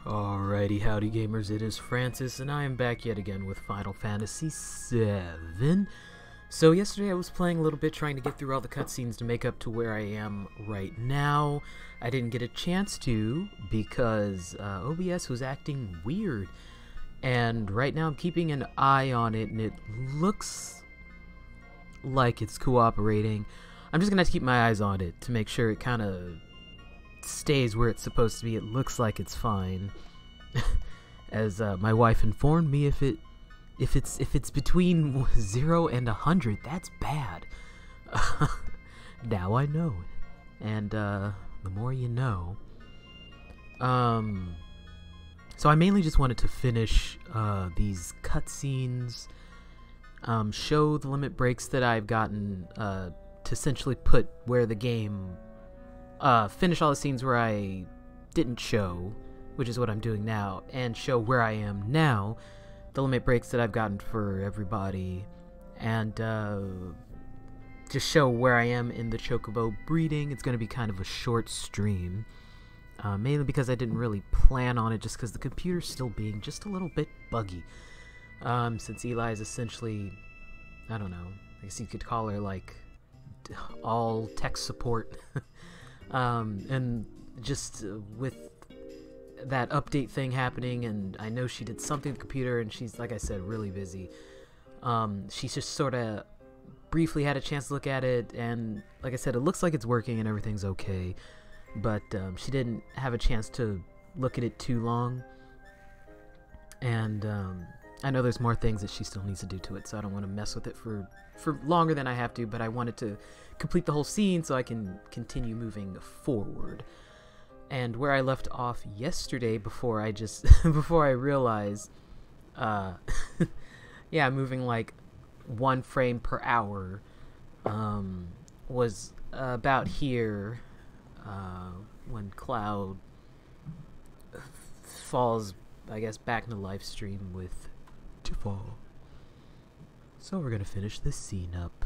Alrighty, howdy gamers, it is Francis, and I am back yet again with Final Fantasy VII. So yesterday I was playing a little bit, trying to get through all the cutscenes to make up to where I am right now. I didn't get a chance to because OBS was acting weird, and right now I'm keeping an eye on it, and it looks like it's cooperating. I'm just gonna have to keep my eyes on it to make sure it kind of stays where it's supposed to be. It looks like it's fine. As my wife informed me, if it's between 0 and 100, that's bad. Now I know, and the more you know. So I mainly just wanted to finish these cutscenes, show the limit breaks that I've gotten, to essentially put where the game, finish all the scenes where I didn't show, which is what I'm doing now, and show where I am now, the limit breaks that I've gotten for everybody, and just show where I am in the Chocobo breeding. It's going to be kind of a short stream, mainly because I didn't really plan on it, just because the computer's still being just a little bit buggy, since Eli is essentially, I don't know, I guess you could call her like all tech support. And just with that update thing happening, and I know she did something to the computer, and she's, like I said, really busy. She's just sort of briefly had a chance to look at it, and like I said, it looks like it's working and everything's okay, but she didn't have a chance to look at it too long, and I know there's more things that she still needs to do to it, so I don't want to mess with it for longer than I have to, but I wanted to complete the whole scene so I can continue moving forward. And where I left off yesterday, before I realized, yeah, moving like 1 frame per hour, was about here, when Cloud falls, I guess, back in the live stream with Tiffal. So we're gonna finish this scene up.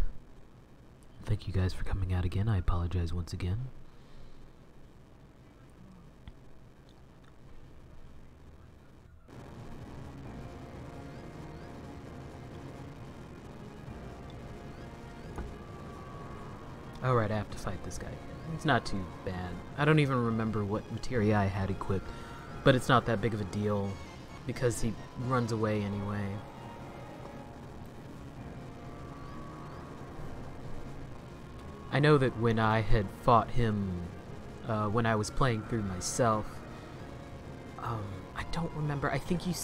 Thank you guys for coming out again. I apologize once again. Alright, I have to fight this guy. It's not too bad. I don't even remember what materia I had equipped, but it's not that big of a deal because he runs away anyway. I know that when I had fought him, when I was playing through myself, I don't remember. I think you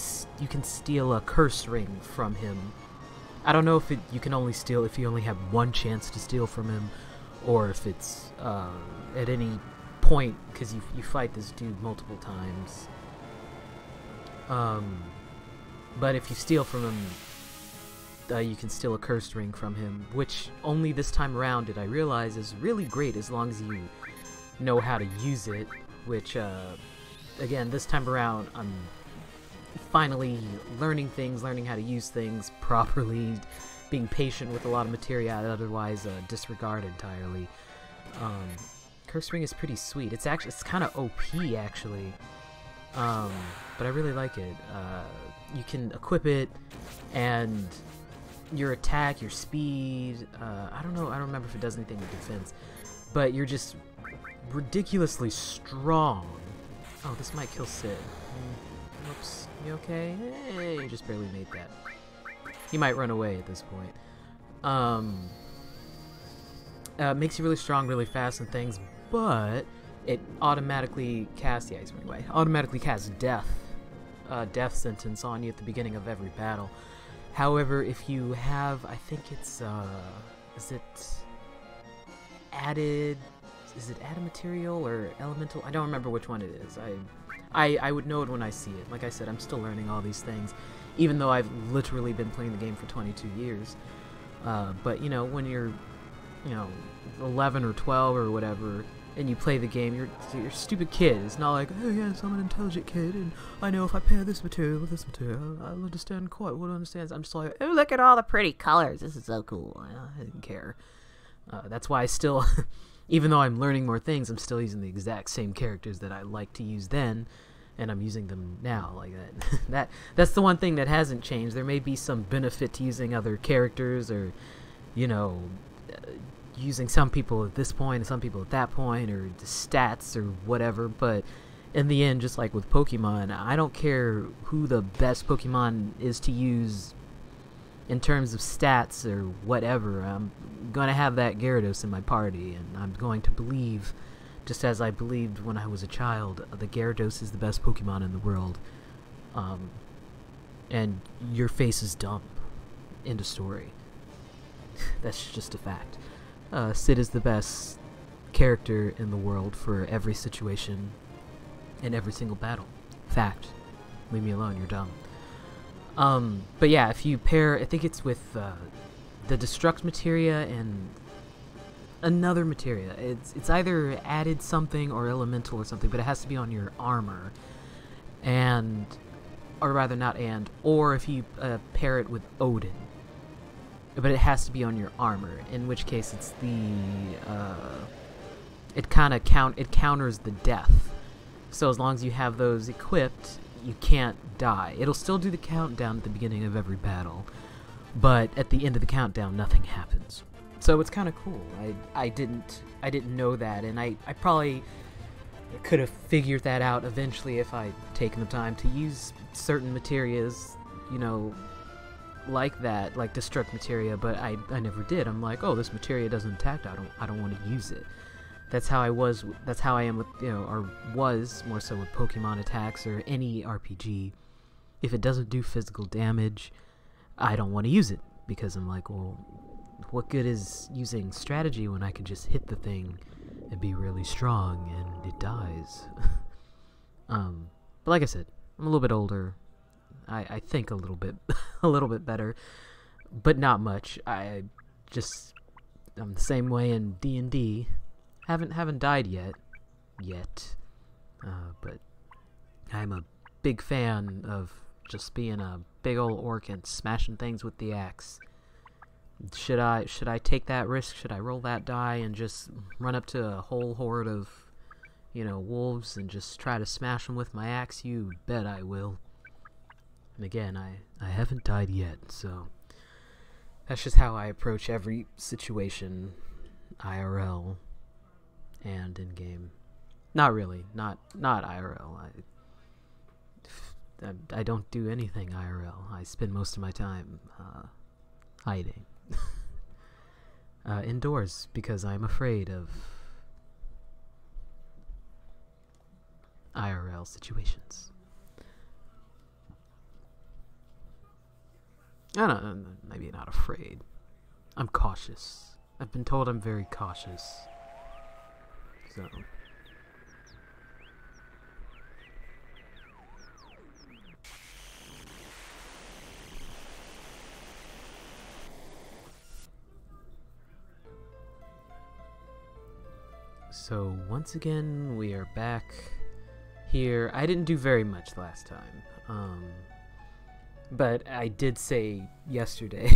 can steal a curse ring from him. I don't know if you can only steal if you only have 1 chance to steal from him, or if it's at any point, because you fight this dude multiple times. But if you steal from him, you can steal a cursed ring from him, which only this time around did I realize is really great as long as you know how to use it, which, again, this time around I'm finally learning how to use things properly, being patient with a lot of materia I'd otherwise disregard entirely. Curse Ring is pretty sweet. It's kind of OP actually, but I really like it. You can equip it, and your attack, your speed. I don't remember if it does anything with defense, but you're just ridiculously strong. Oh, this might kill Sid. Whoops. You okay? Hey, you just barely made that. He might run away at this point. Makes you really strong really fast and things, but it automatically casts... Yeah, he's running away. Automatically casts death. Death sentence on you at the beginning of every battle. However, if you have... I think it's... Is it added material or elemental? I don't remember which one it is. I would know it when I see it. Like I said, I'm still learning all these things, even though I've literally been playing the game for 22 years. But, you know, when you're, 11 or 12 or whatever, and you play the game, you're a stupid kid. It's not like, oh yes, I'm an intelligent kid, and I know if I pair this material with this material, I'll understand quite what it understands. I'm just like, oh, look at all the pretty colors. This is so cool. I didn't care. That's why I still... Even though I'm learning more things, I'm still using the exact same characters that I like to use then, and I'm using them now like that. That's the one thing that hasn't changed. There may be some benefit to using other characters, or, using some people at this point and some people at that point, or the stats or whatever, but in the end, just like with Pokemon, I don't care who the best Pokemon is to use in terms of stats or whatever. I'm going to have that Gyarados in my party, and I'm going to believe, just as I believed when I was a child, the Gyarados is the best Pokemon in the world. And your face is dumb. End of story. That's just a fact. Sid is the best character in the world for every situation in every single battle. Fact. Leave me alone, you're dumb. But yeah, if you pair, I think it's with the Destruct materia and another materia. It's either added something or elemental or something, but it has to be on your armor. Or rather not or if you pair it with Odin. But it has to be on your armor, in which case it's it counters the death. So as long as you have those equipped, you can't die. It'll still do the countdown at the beginning of every battle, but at the end of the countdown, nothing happens. So it's kind of cool. I didn't know that, and I probably could have figured that out eventually if I'd taken the time to use certain materias, like that, like Destruct materia, but I never did. I'm like, oh, this materia doesn't attack, I don't want to use it. That's how I am with, or was more so with Pokemon attacks or any RPG. If it doesn't do physical damage, I don't want to use it, because I'm like, well, what good is using strategy when I can just hit the thing and be really strong and it dies? But like I said, I'm a little bit older. I think a little bit better, but not much. I'm the same way in D&D. Haven't died yet, but I'm a big fan of just being a big old orc and smashing things with the axe. Should I take that risk? Should I roll that die and just run up to a whole horde of, wolves and just try to smash them with my axe? You bet I will. And again, I haven't died yet, so that's just how I approach every situation, IRL and in game. Not really, not IRL. I don't do anything IRL. I spend most of my time hiding indoors because I'm afraid of IRL situations. I don't know, maybe not afraid. I'm cautious. I've been told I'm very cautious. So. So once again, we are back here. I didn't do very much last time. But I did say yesterday,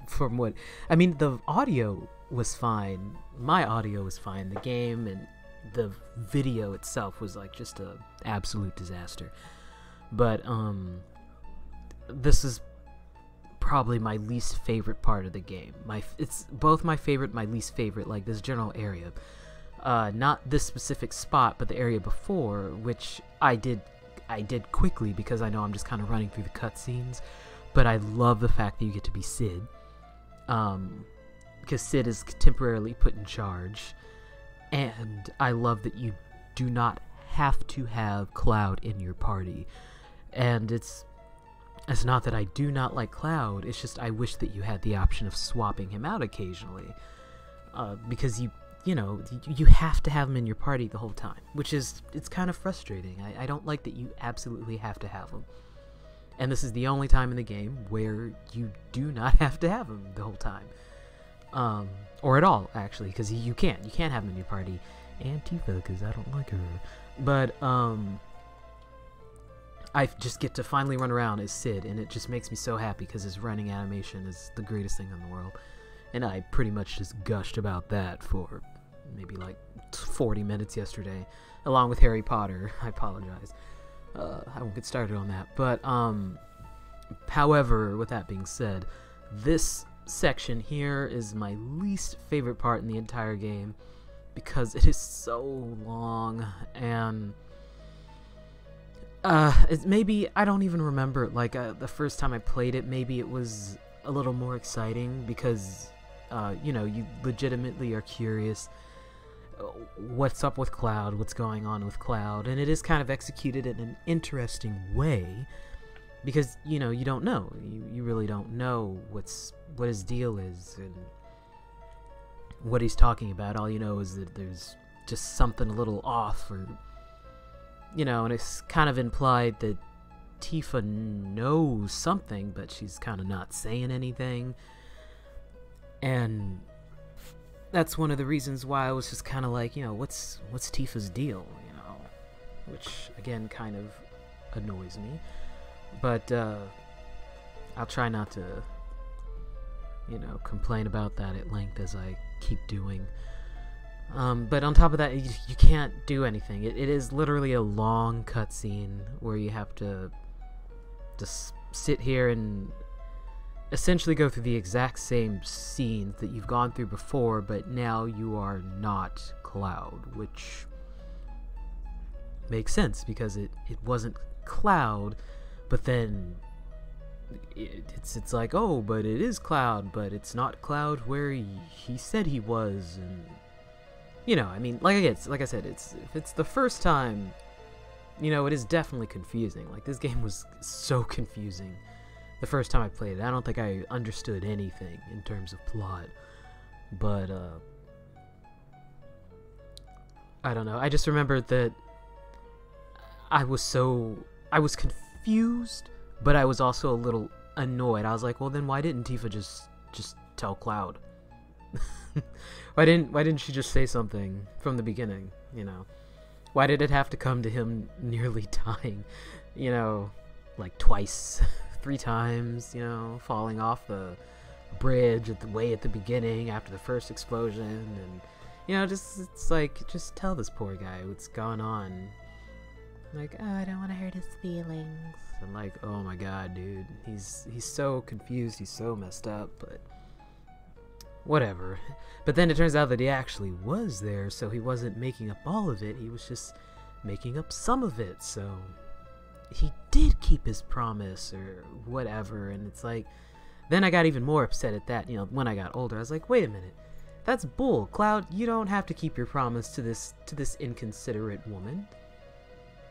from what I mean, the audio was fine. My audio was fine. The game and the video itself was like just a absolute disaster. But this is probably my least favorite part of the game. It's both my favorite, my least favorite. Like this general area, not this specific spot, but the area before, which I did quickly because I know I'm just kind of running through the cutscenes. But I love the fact that you get to be Sid, because Sid is temporarily put in charge, and I love that you do not have to have Cloud in your party. And it's not that I do not like Cloud, it's just I wish that you had the option of swapping him out occasionally, because you know, you have to have him in your party the whole time, which is, it's kind of frustrating. I don't like that you absolutely have to have him. And this is the only time in the game where you do not have to have him the whole time. Or at all, actually, because you can't have him in your party. And Tifa, because I don't like her. But, I just get to finally run around as Sid, and it just makes me so happy because his running animation is the greatest thing in the world. And I pretty much just gushed about that for maybe like 40 minutes yesterday, along with Harry Potter. I apologize. I won't get started on that. But, however, with that being said, this section here is my least favorite part in the entire game because it is so long, and maybe, I don't even remember, like, the first time I played it, maybe it was a little more exciting because, you know, you legitimately are curious what's up with Cloud, what's going on with Cloud, and it is kind of executed in an interesting way because, you know, you don't know. You really don't know what his deal is and what he's talking about. All you know is that there's just something a little off, or, you know, and it's kind of implied that Tifa knows something, but she's kind of not saying anything. And that's one of the reasons why I was just kind of like, you know, what's Tifa's deal, you know, which again kind of annoys me. But I'll try not to, you know, complain about that at length as I keep doing. But on top of that, you can't do anything. It is literally a long cutscene where you have to just sit here and essentially go through the exact same scenes that you've gone through before, but now you are not Cloud, which makes sense because it wasn't Cloud, but then it's like, oh, but it is Cloud, but it's not Cloud where he said he was, and, you know, I mean, like I said, if it's the first time, you know, it is definitely confusing. Like, this game was so confusing the first time I played it. I don't think I understood anything in terms of plot, but I don't know. I just remember that I was confused, but I was also a little annoyed. I was like, well, then why didn't Tifa just tell Cloud? Why didn't she just say something from the beginning, you know? Why did it have to come to him nearly dying, you know, like twice, 3 times, you know, falling off the bridge at the beginning after the first explosion, and, you know, it's like, just tell this poor guy what's going on. Like, oh, I don't want to hurt his feelings. I'm like, oh my god, dude, he's so confused, he's so messed up, but whatever. But then it turns out that he actually was there, so he wasn't making up all of it, he was just making up some of it, so he did keep his promise or whatever. And it's like, then I got even more upset at that, you know, when I got older. I was like, wait a minute, that's bull. Cloud, you don't have to keep your promise to this inconsiderate woman.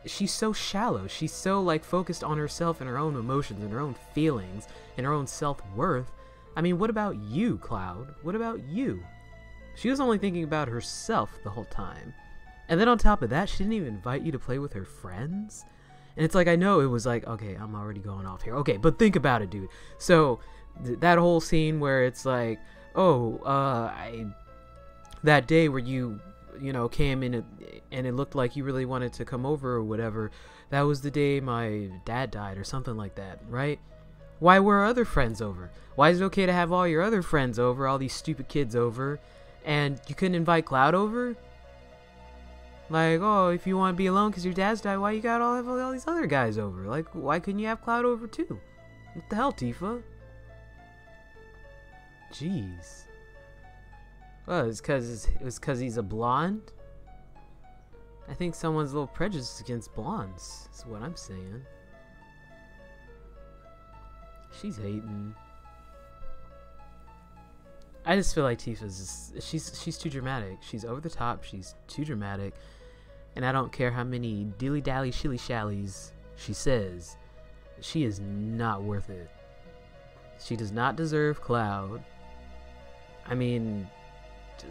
She's so shallow, she's so, like, focused on herself and her own emotions and her own feelings and her own self-worth. I mean, what about you, Cloud? What about you? She was only thinking about herself the whole time. And then on top of that, she didn't even invite you to play with her friends? And it's like, I know it was like, okay, I'm already going off here. Okay, but think about it, dude. So, that whole scene where it's like, oh, that day where you know, came in and it looked like you really wanted to come over or whatever, that was the day my dad died or something like that, right? Why were other friends over? Why is it okay to have all your other friends over, all these stupid kids over, and you couldn't invite Cloud over? Like, oh, if you want to be alone because your dad's died, why you got all these other guys over? Like, why couldn't you have Cloud over too? What the hell, Tifa? Jeez. Well, it's because he's a blonde? I think someone's a little prejudiced against blondes, is what I'm saying. She's hating. I just feel like Tifa's she's too dramatic. She's over the top. She's too dramatic. And I don't care how many dilly-dally shilly-shallies she says. She is not worth it. She does not deserve Cloud. I mean,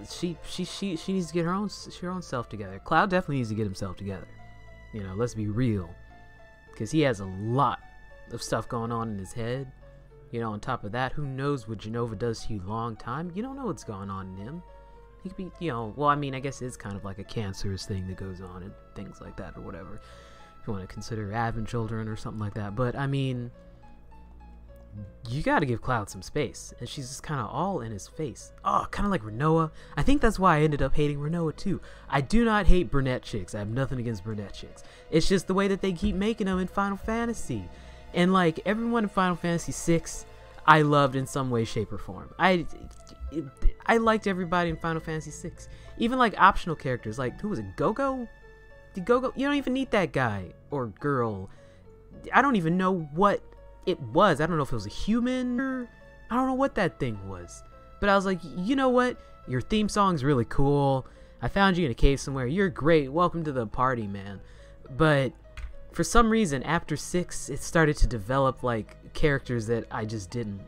she needs to get her own self together. Cloud definitely needs to get himself together. You know, let's be real. Because he has a lot of stuff going on in his head. You know, on top of that, who knows what Genova does to you long time? You don't know what's going on in him. He could be, you know, well, I mean, I guess it's kind of like a cancerous thing that goes on and things like that or whatever. If you want to consider having children or something like that. But, I mean, you got to give Cloud some space. And she's just kind of all in his face. Oh, kind of like Renoa. I think that's why I ended up hating Renoa too. I do not hate brunette chicks. I have nothing against brunette chicks. It's just the way that they keep making them in Final Fantasy. And like everyone in Final Fantasy VI, I loved in some way, shape, or form. I liked everybody in Final Fantasy VI. Even like optional characters, like who was it? Go-Go? Go-Go? You don't even need that guy or girl. I don't even know what it was. I don't know if it was a human or I don't know what that thing was. But I was like, you know what? Your theme song's really cool. I found you in a cave somewhere. You're great. Welcome to the party, man. But for some reason, after 6, it started to develop like characters that I just didn't.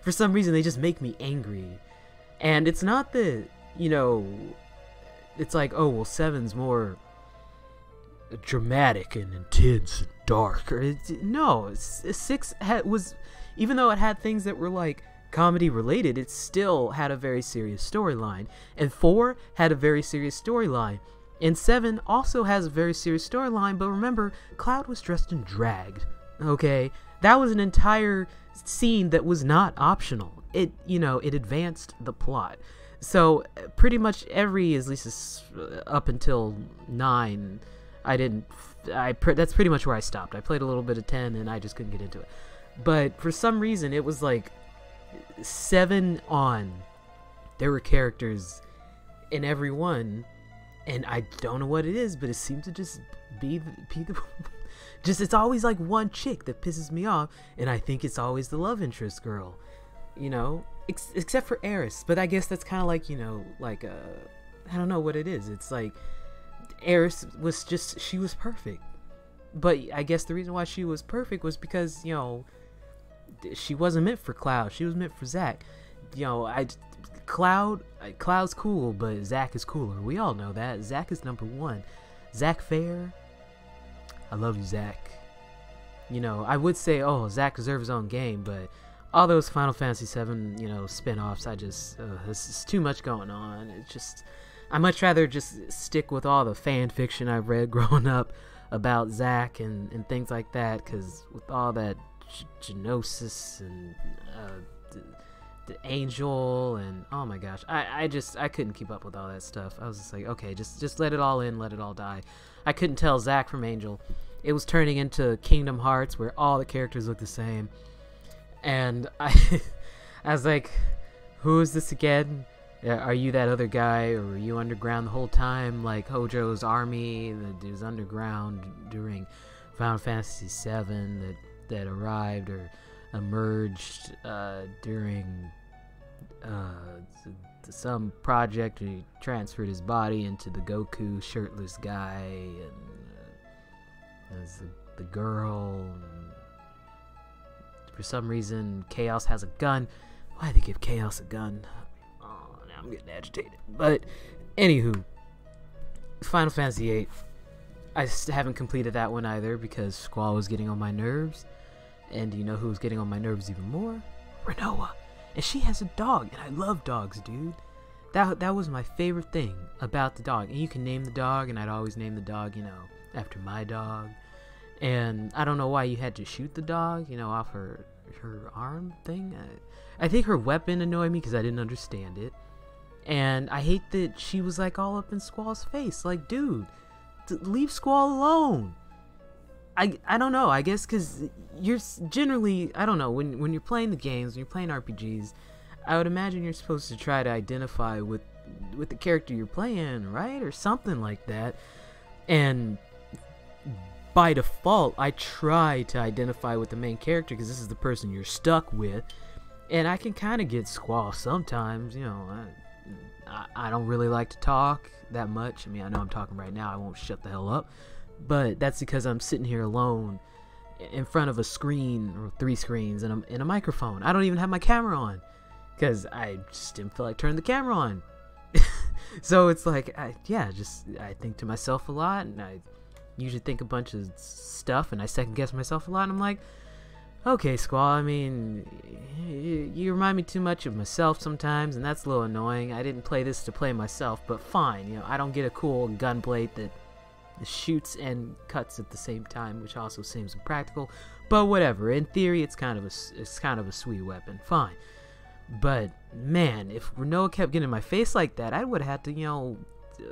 For some reason, they just make me angry. And it's not that, you know, it's like, oh, well, 7's more dramatic and intense and dark. No, 6 was, even though it had things that were like comedy related, it still had a very serious storyline. And 4 had a very serious storyline. And 7 also has a very serious storyline, but remember, Cloud was dressed in drag, okay? That was an entire scene that was not optional. It, you know, it advanced the plot. So, pretty much every, at least up until 9, that's pretty much where I stopped. I played a little bit of 10, and I just couldn't get into it. But for some reason, it was like 7 on. There were characters in every one. And I don't know what it is, but it seems to just be the just it's always like one chick that pisses me off, and I think it's always the love interest girl, you know, except for Eris. But I guess that's kind of like, you know, like I don't know what it is. It's like Eris was just, she was perfect, but I guess the reason why she was perfect was because, you know, she wasn't meant for Cloud. She was meant for Zack. You know, Cloud's cool, but Zack is cooler. We all know that. Zack is number 1. Zack Fair, I love you, Zack. You know, I would say, oh, Zack deserves his own game, but all those Final Fantasy VII, you know, spin-offs, this is too much going on. It's just, I much rather just stick with all the fan fiction I've read growing up about Zack and things like that, because with all that Genosis and the Angel and oh my gosh, I couldn't keep up with all that stuff. I was just like, okay, just let it all in, let it all die. I couldn't tell Zack from Angel. It was turning into Kingdom Hearts where all the characters look the same, and I was like, who is this again? Are you that other guy, or were you underground the whole time like Hojo's army that was underground during Final Fantasy VII that arrived or emerged during some project where he transferred his body into the Goku shirtless guy, and as the girl, and for some reason Chaos has a gun. Why did they give Chaos a gun? Oh, now I'm getting agitated. But anywho, Final Fantasy VIII, I haven't completed that one either because Squall was getting on my nerves. And do you know who's getting on my nerves even more? Renoa. And she has a dog, and I love dogs, dude. That was my favorite thing about the dog. And you can name the dog, and I'd always name the dog, you know, after my dog. And I don't know why you had to shoot the dog, off her arm thing. I think her weapon annoyed me because I didn't understand it. And I hate that she was like all up in Squall's face. Like, dude, leave Squall alone. I don't know. I guess because you're generally, I don't know, when you're playing the games, when you're playing RPGs, I would imagine you're supposed to try to identify with the character you're playing, right? Or something like that. And by default, I try to identify with the main character because this is the person you're stuck with. And I can kind of get Squall sometimes, I don't really like to talk that much. I mean, I know I'm talking right now. I won't shut the hell up. But that's because I'm sitting here alone in front of a screen or 3 screens and a microphone. I don't even have my camera on because I just didn't feel like turning the camera on. So it's like, I think to myself a lot, and I usually think a bunch of stuff, and I second guess myself a lot, and I'm like, okay, Squall, I mean, you remind me too much of myself sometimes, and that's a little annoying. I didn't play this to play myself, but fine, I don't get a cool gunblade that shoots and cuts at the same time, which also seems impractical, but whatever. In theory, it's kind of a sweet weapon. Fine. But man, if Renoa kept getting in my face like that, I would have had to,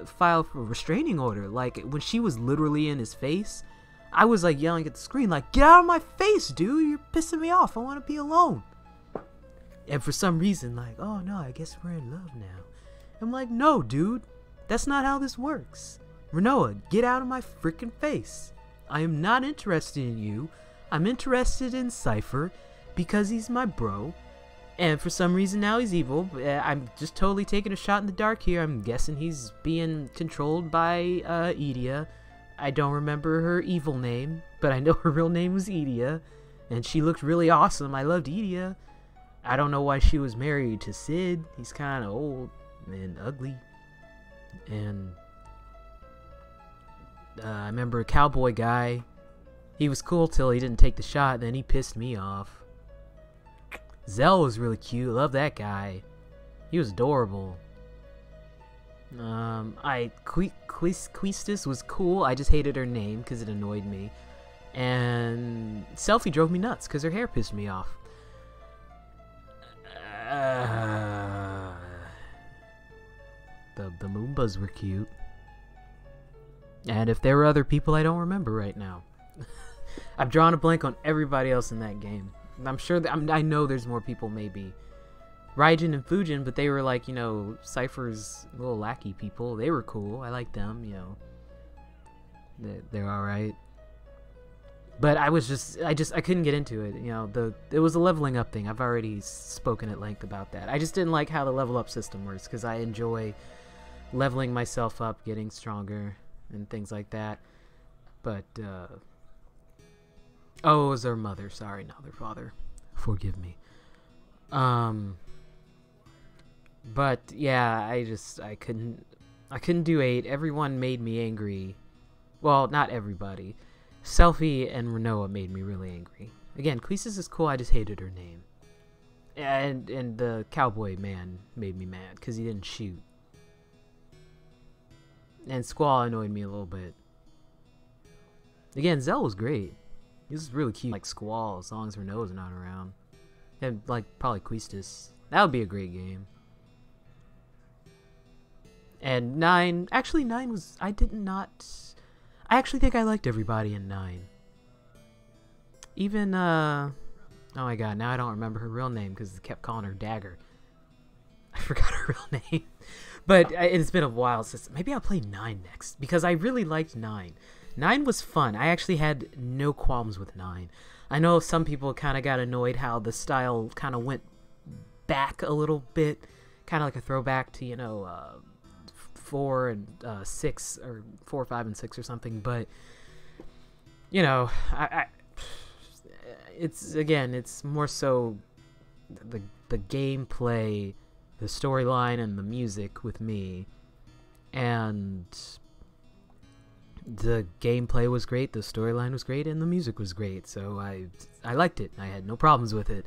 file for a restraining order. Like, when she was literally in his face, I was like yelling at the screen, like, get out of my face, dude, you're pissing me off, I want to be alone. And for some reason, like, oh no, I guess we're in love now. I'm like, no, dude, that's not how this works. Renoa, get out of my freaking face. I am not interested in you. I'm interested in Cypher because he's my bro. And for some reason now he's evil. I'm just totally taking a shot in the dark here. I'm guessing he's being controlled by Edea. I don't remember her evil name, but I know her real name was Edea. And she looked really awesome. I loved Edea. I don't know why she was married to Sid. He's kind of old and ugly. And I remember a cowboy guy. He was cool till he didn't take the shot, then he pissed me off. Zell was really cute. Love that guy. He was adorable. Quistis was cool. I just hated her name because it annoyed me. And Selfie drove me nuts because her hair pissed me off. The Moombas were cute. And if there were other people, I don't remember right now. I've drawn a blank on everybody else in that game. I'm sure that I know there's more people, maybe Raijin and Fujin, but they were like, Cypher's little lackey people. They were cool. I like them. They're all right. But I couldn't get into it. It was a leveling up thing. I've already spoken at length about that. I just didn't like how the level up system works because I enjoy leveling myself up, getting stronger, and things like that. But oh, it was their mother. Sorry, not their father. Forgive me. But yeah, I couldn't do 8. Everyone made me angry. Well, not everybody. Selfie and Renoa made me really angry. Again, Quistis is cool. I just hated her name. And the cowboy man made me mad because he didn't shoot. And Squall annoyed me a little bit. Again, Zell was great. He was really cute, like Squall, as long as Renoa's not around. And like probably Quistis. That would be a great game. And 9, actually 9 was, I actually think I liked everybody in 9. Even, oh my god, now I don't remember her real name because they kept calling her Dagger. I forgot her real name. But it's been a while since, maybe I'll play 9 next because I really liked 9. 9 was fun. I actually had no qualms with 9. I know some people kind of got annoyed how the style kind of went back a little bit, kind of like a throwback to, 4 and 6, or 4, 5, and 6 or something. But it's more so the gameplay, the storyline, and the music with me. And the gameplay was great, the storyline was great, and the music was great. So I liked it. I had no problems with it.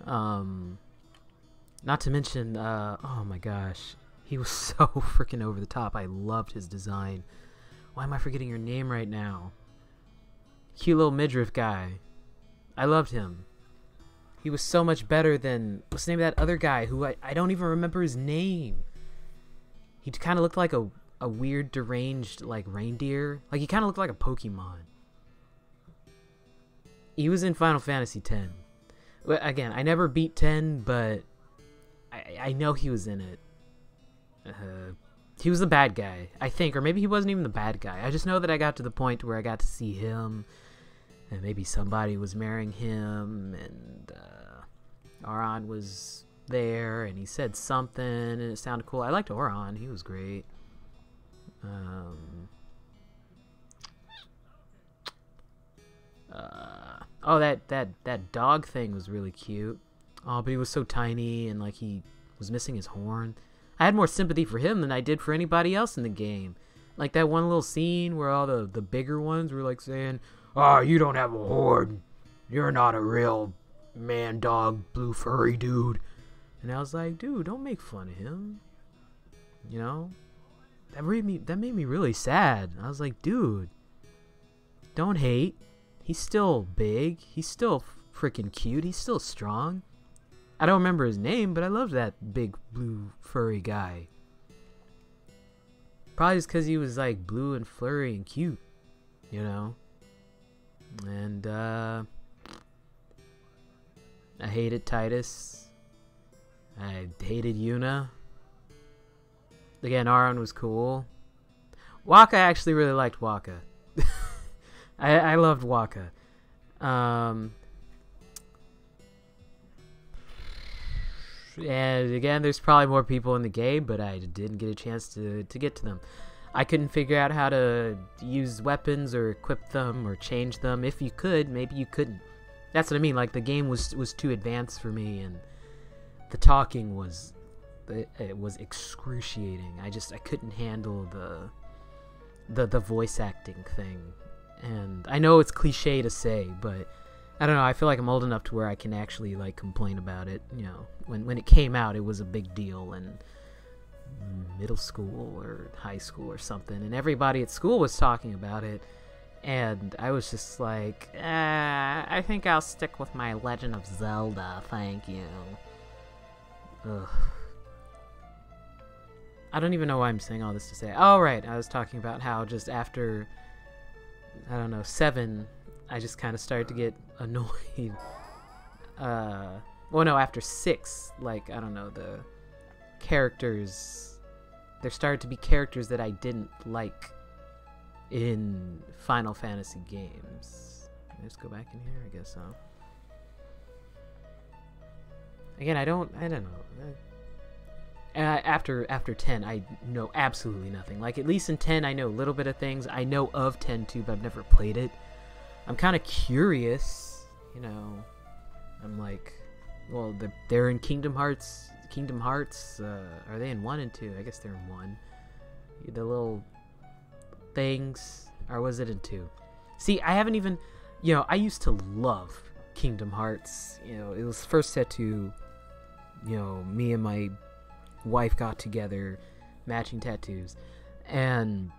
Not to mention, oh my gosh, he was so freaking over the top. I loved his design. Why am I forgetting your name right now? cute little midriff guy. I loved him. He was so much better than, what's the name of that other guy who I don't even remember his name. He kind of looked like a weird deranged like reindeer. Like he kind of looked like a Pokemon. He was in Final Fantasy X. Again, I never beat 10, but I know he was in it. He was the bad guy, I think, or maybe he wasn't even the bad guy. I just know that I got to the point where I got to see him, and maybe somebody was marrying him, and Auron was there, and he said something, and it sounded cool. I liked Auron; he was great. Oh, that dog thing was really cute. Oh, but he was so tiny, and like he was missing his horn. I had more sympathy for him than I did for anybody else in the game. Like that one little scene where all the bigger ones were like saying, "Oh, you don't have a horn. You're not a real man, dog, blue furry dude." And I was like, dude, don't make fun of him. You know? That made me really sad. I was like, dude, don't hate. He's still big. He's still freaking cute. He's still strong. I don't remember his name, but I love that big blue furry guy. Probably just because he was like blue and furry and cute, you know? And I hated Titus. I hated Yuna. Again, Auron was cool. Wakka, I actually really liked Wakka. I loved Wakka. And again, there's probably more people in the game, but I didn't get a chance to get to them. I couldn't figure out how to use weapons or equip them or change them. If you could, maybe you couldn't. That's what I mean. Like the game was too advanced for me, and the talking was excruciating. I couldn't handle the voice acting thing. And I know it's cliche to say, but I don't know, I feel like I'm old enough to where I can actually like complain about it. You know, when it came out, it was a big deal in middle school or high school or something, and everybody at school was talking about it, and I was just like, I think I'll stick with my Legend of Zelda, thank you. Ugh. I don't even know why I'm saying all this to say. Oh, right, I was talking about how just after, I don't know, 7, I just kind of started to get annoyed. Well, no, after 6, like, I don't know, the characters, there started to be characters that I didn't like in Final Fantasy games. Can I just go back in here? I guess so. Again, I don't know. After 10, I know absolutely nothing. Like, at least in 10, I know a little bit of things. I know of 10 too, but I've never played it. I'm kind of curious, you know. I'm like, well, they're in Kingdom Hearts. Are they in 1 and 2? I guess they're in 1. The little things, or was it in 2? See, I haven't even, you know, I used to love Kingdom Hearts. You know, it was first set to, you know, me and my wife got together, matching tattoos, and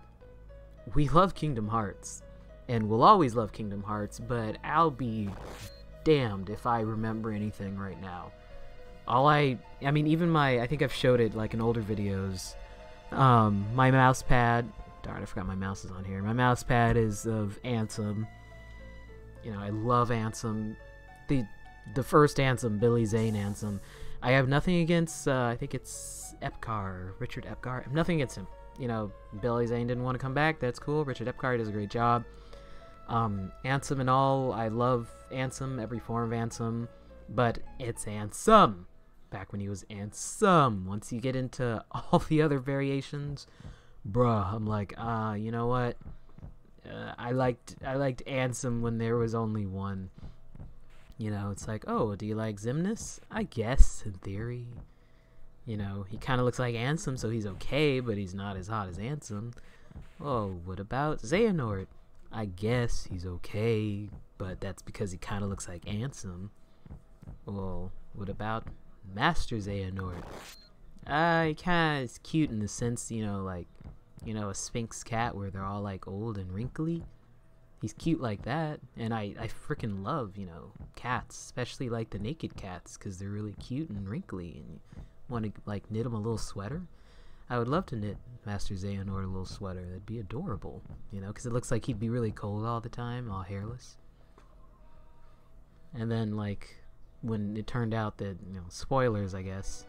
we love Kingdom Hearts, and we'll always love Kingdom Hearts, but I'll be damned if I remember anything right now. I mean, even I think I've showed it like in older videos, my mouse pad, darn, I forgot my mouse is on here, my mouse pad is of Ansem. You know, I love Ansem, the first Ansem, Billy Zane Ansem. I have nothing against, I think it's Richard Epcar. I have nothing against him. You know, Billy Zane didn't want to come back. That's cool. Richard Epcar does a great job. Ansem and all, I love Ansem, every form of Ansem. But it's Ansem. Back when he was Ansem. Once you get into all the other variations, bruh, I'm like, you know what? I liked Ansem when there was only one. You know, it's like, oh, do you like Xemnas? I guess, in theory. You know, he kind of looks like Ansem, so he's okay, but he's not as hot as Ansem. Oh, what about Xehanort? I guess he's okay, but that's because he kind of looks like Ansem. Well, what about Master Xehanort? He kind of is cute in the sense, you know, like, you know, a Sphinx cat where they're all, like, old and wrinkly. He's cute like that, and I freaking love, you know, cats, especially like the naked cats, because they're really cute and wrinkly, and you want to like knit him a little sweater. I would love to knit Master Xehanort a little sweater. That'd be adorable, you know, because it looks like he'd be really cold all the time, all hairless. And then, like, when it turned out that, you know, spoilers, I guess.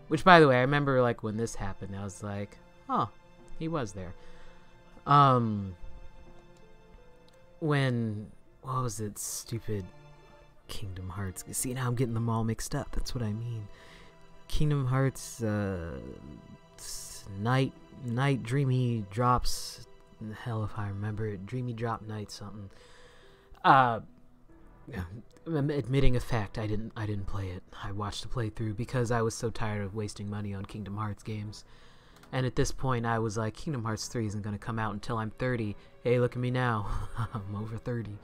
Which, by the way, I remember, like, when this happened, I was like, oh, he was there. When, what was it, stupid Kingdom Hearts? See, now I'm getting them all mixed up. That's what I mean. Kingdom Hearts, Night Dreamy Drops, hell if I remember it, Dreamy Drop Night something. Admitting a fact, I didn't play it. I watched the playthrough because I was so tired of wasting money on Kingdom Hearts games. And at this point, I was like, Kingdom Hearts 3 isn't going to come out until I'm 30. Hey, look at me now. I'm over 30.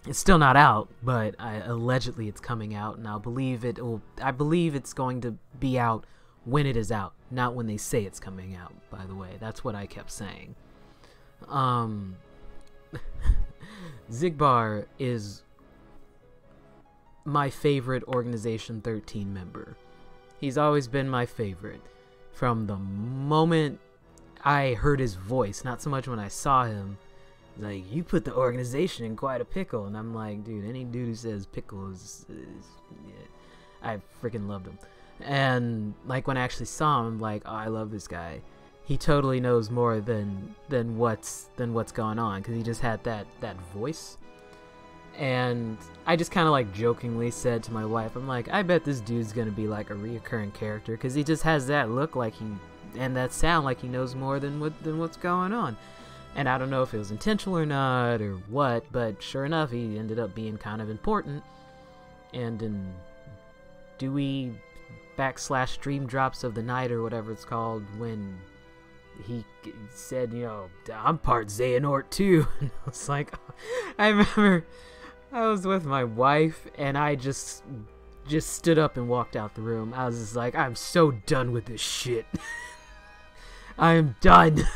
It's still not out, but allegedly it's coming out, and I believe it's going to be out when it is out, not when they say it's coming out, by the way. That's what I kept saying. Xigbar is my favorite Organization 13 member. He's always been my favorite. From the moment I heard his voice, not so much when I saw him. Like, you put the organization in quite a pickle. And I'm like, dude, any dude who says pickle is yeah, I freaking loved him. And, like, when I actually saw him, I'm like, oh, I love this guy. He totally knows more than what's going on, because he just had that voice. And I just kind of like jokingly said to my wife, I'm like, I bet this dude's gonna be like a reoccurring character, because he just has that look like and that sound like he knows more than what's going on. And I don't know if it was intentional or not or what, but sure enough, he ended up being kind of important. And in Dewey / Dream Drops of the Night or whatever it's called, when he said, you know, I'm part Xehanort too. And I was like, I remember I was with my wife and I just stood up and walked out the room. I was just like, I'm so done with this shit. I am done.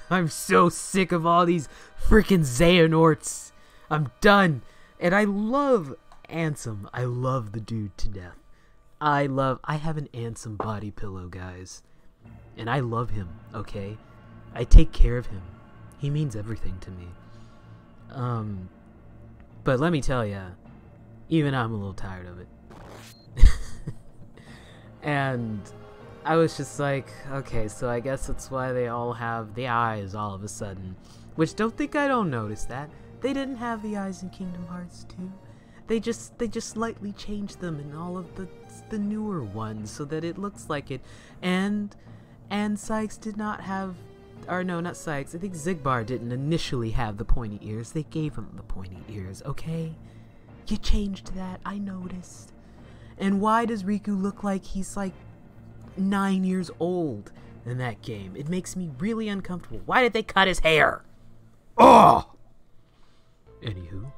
I'm so sick of all these freaking Xehanorts. I'm done. And I love Ansem. I love the dude to death. I have an Ansem body pillow, guys. And I love him, okay? I take care of him. He means everything to me. But let me tell ya, even I'm a little tired of it. And I was just like, okay, so I guess that's why they all have the eyes all of a sudden. Which, don't think I don't notice that. They didn't have the eyes in Kingdom Hearts 2. They just slightly changed them in all of the newer ones so that it looks like it. And Sykes did not have, or no, not Sykes. I think Xigbar didn't initially have the pointy ears. They gave him the pointy ears, okay? You changed that, I noticed. And why does Riku look like he's like 9 years old in that game? It makes me really uncomfortable. Why did they cut his hair? Oh! Anywho.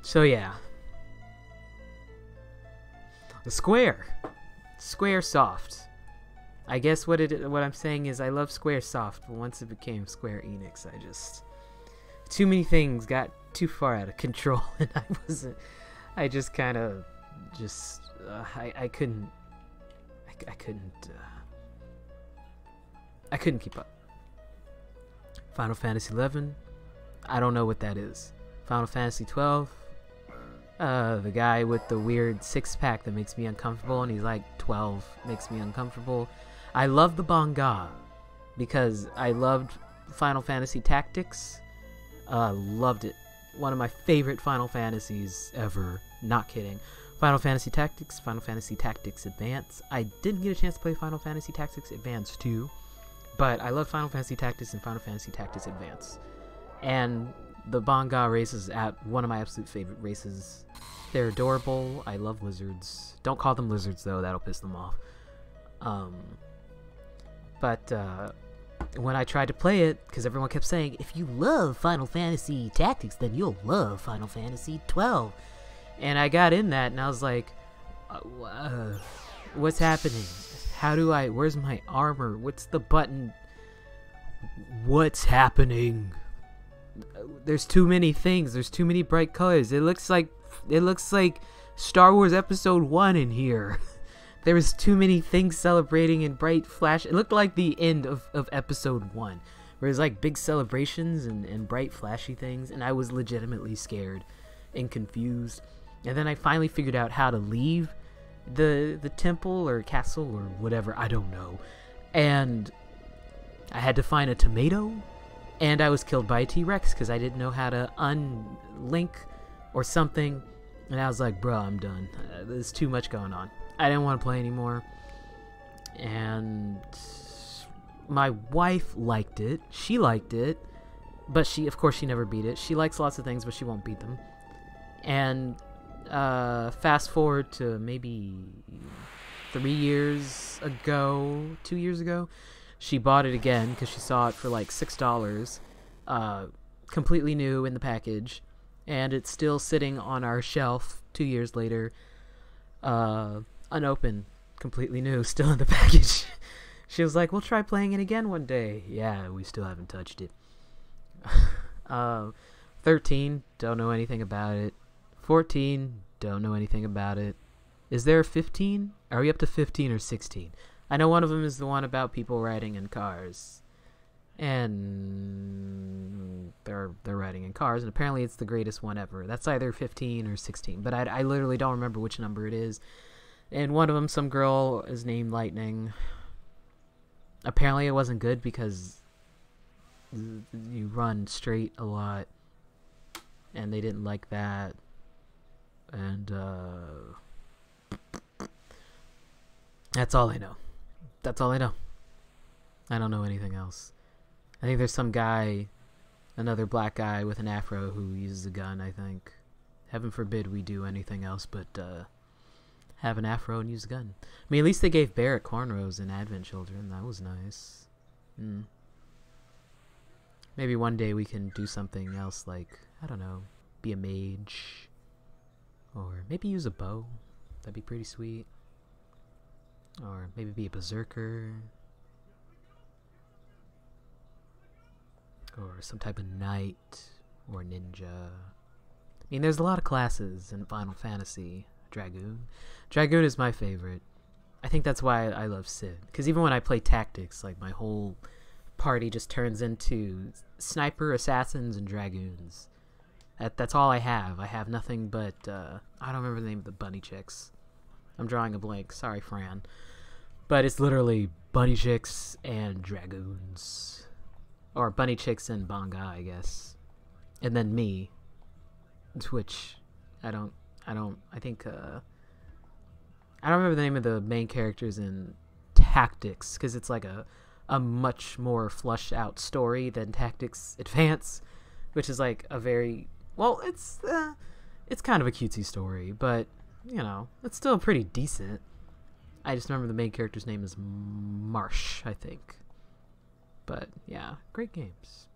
So yeah. The Square Soft. I guess what I'm saying is I love Square Soft, but once it became Square Enix, too many things got too far out of control, and I couldn't keep up. Final Fantasy XI, I don't know what that is. Final Fantasy 12, the guy with the weird six-pack that makes me uncomfortable, and he's like 12, makes me uncomfortable. I love the Banga, because I loved Final Fantasy Tactics. Loved it. One of my favorite Final Fantasies ever. Not kidding. Final Fantasy Tactics, Final Fantasy Tactics Advance. I didn't get a chance to play Final Fantasy Tactics Advance 2, but I love Final Fantasy Tactics and Final Fantasy Tactics Advance. And the Banga race is one of my absolute favorite races. They're adorable. I love lizards. Don't call them lizards, though. That'll piss them off. But when I tried to play it, because everyone kept saying, if you love Final Fantasy Tactics, then you'll love Final Fantasy 12. And I got in that, and I was like, what's happening? Where's my armor? What's the button? What's happening? There's too many things. There's too many bright colors. It looks like Star Wars Episode 1 in here. There was too many things celebrating in bright flash. It looked like the end of Episode 1. Where there's like big celebrations and bright flashy things. And I was legitimately scared and confused. And then I finally figured out how to leave the temple or castle or whatever. I don't know. And I had to find a tomato. And I was killed by a T-Rex because I didn't know how to unlink or something. And I was like, bro, I'm done. There's too much going on. I didn't want to play anymore. And my wife liked it. She liked it. But of course, she never beat it. She likes lots of things, but she won't beat them. And fast forward to maybe 2 years ago, she bought it again because she saw it for like $6, completely new in the package, and it's still sitting on our shelf 2 years later, unopened, completely new, still in the package. She was like, we'll try playing it again one day. Yeah, we still haven't touched it. 13, don't know anything about it. 14, don't know anything about it. Is there a 15? Are we up to 15 or 16? I know one of them is the one about people riding in cars. And they're riding in cars, and apparently it's the greatest one ever. That's either 15 or 16, but I literally don't remember which number it is. And one of them, some girl, is named Lightning. Apparently it wasn't good because you run straight a lot, and they didn't like that. And that's all I know. That's all I know. I don't know anything else. I think there's some guy, another black guy with an afro who uses a gun, I think. Heaven forbid we do anything else but have an afro and use a gun. I mean, at least they gave Barrett cornrows in Advent Children. That was nice. Maybe one day we can do something else like, I don't know, be a mage. Or maybe use a bow. That'd be pretty sweet. Or maybe be a berserker. Or some type of knight. Or ninja. I mean, there's a lot of classes in Final Fantasy. Dragoon. Dragoon is my favorite. I think that's why I love Sid. Because even when I play tactics, like my whole party just turns into sniper, assassins, and dragoons. That's all I have. I have nothing but, I don't remember the name of the bunny chicks. I'm drawing a blank. Sorry, Fran. But it's literally bunny chicks and dragoons. Or bunny chicks and Banga, I guess. And then me. Which, I don't think, I don't remember the name of the main characters in Tactics, because it's like a much more flushed out story than Tactics Advance, which is like a very, well, it's kind of a cutesy story, but, you know, it's still pretty decent. I just remember the main character's name is Marsh, I think. But, yeah, great games.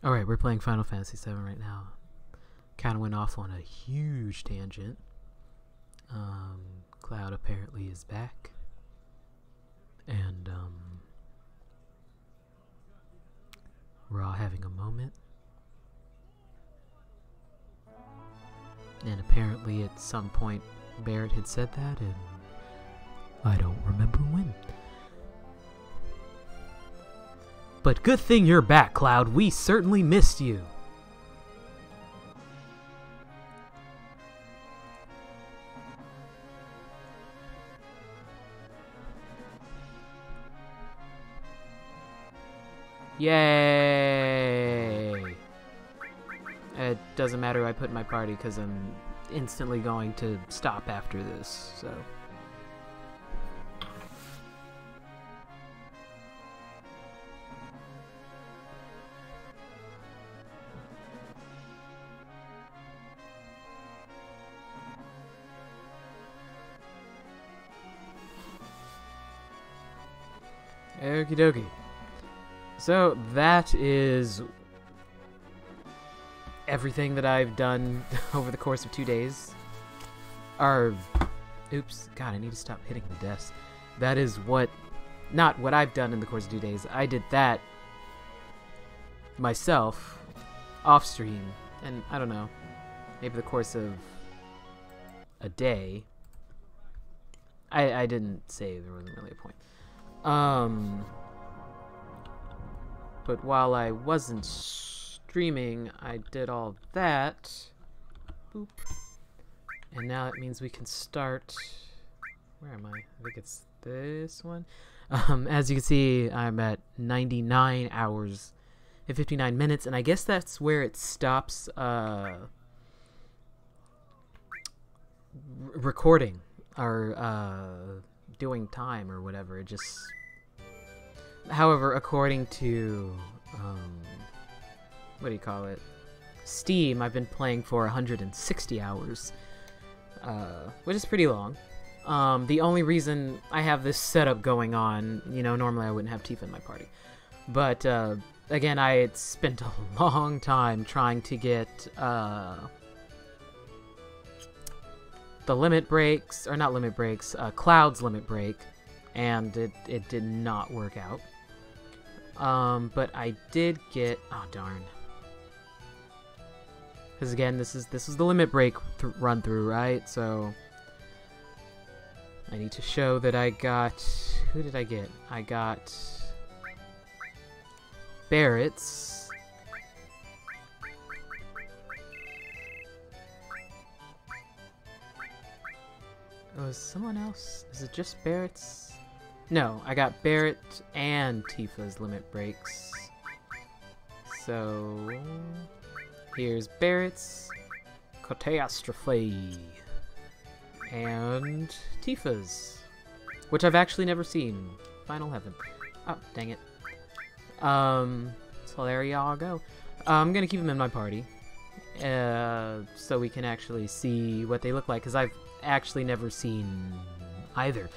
Alright, we're playing Final Fantasy VII right now. Kind of went off on a huge tangent. Cloud apparently is back. And, we're all having a moment. And apparently at some point Barrett had said that, and I don't remember when. But good thing you're back, Cloud. We certainly missed you. Yay! It doesn't matter who I put in my party because I'm instantly going to stop after this, so... Okie dokie. So that is everything that I've done over the course of 2 days. Oops, God, I need to stop hitting the desk. That is what not what I've done in the course of 2 days. I did that myself off stream, and I don't know, maybe the course of a day. I didn't say, there wasn't really a point. But while I wasn't streaming, I did all that. Boop. And now it means we can start. Where am I? I think it's this one. As you can see, I'm at 99 hours and 59 minutes, and I guess that's where it stops recording or doing time or whatever. It just, however, according to what do you call it, Steam, I've been playing for 160 hours, which is pretty long. The only reason I have this setup going on, you know, normally I wouldn't have Tifa in my party, but again, I had spent a long time trying to get the limit breaks, or not limit breaks, Cloud's limit break, and it did not work out. But I did get, oh darn, because again, this is the limit break run through, right? So I need to show that I got, who did I get? I got Barrett's. Oh, is someone else? Is it just Barrett's? No, I got Barrett and Tifa's limit breaks. So here's Barrett's, Catastrophe, and Tifa's, which I've actually never seen. Final Heaven. Oh, dang it. So there y'all go. I'm gonna keep them in my party, so we can actually see what they look like, because I've actually never seen either.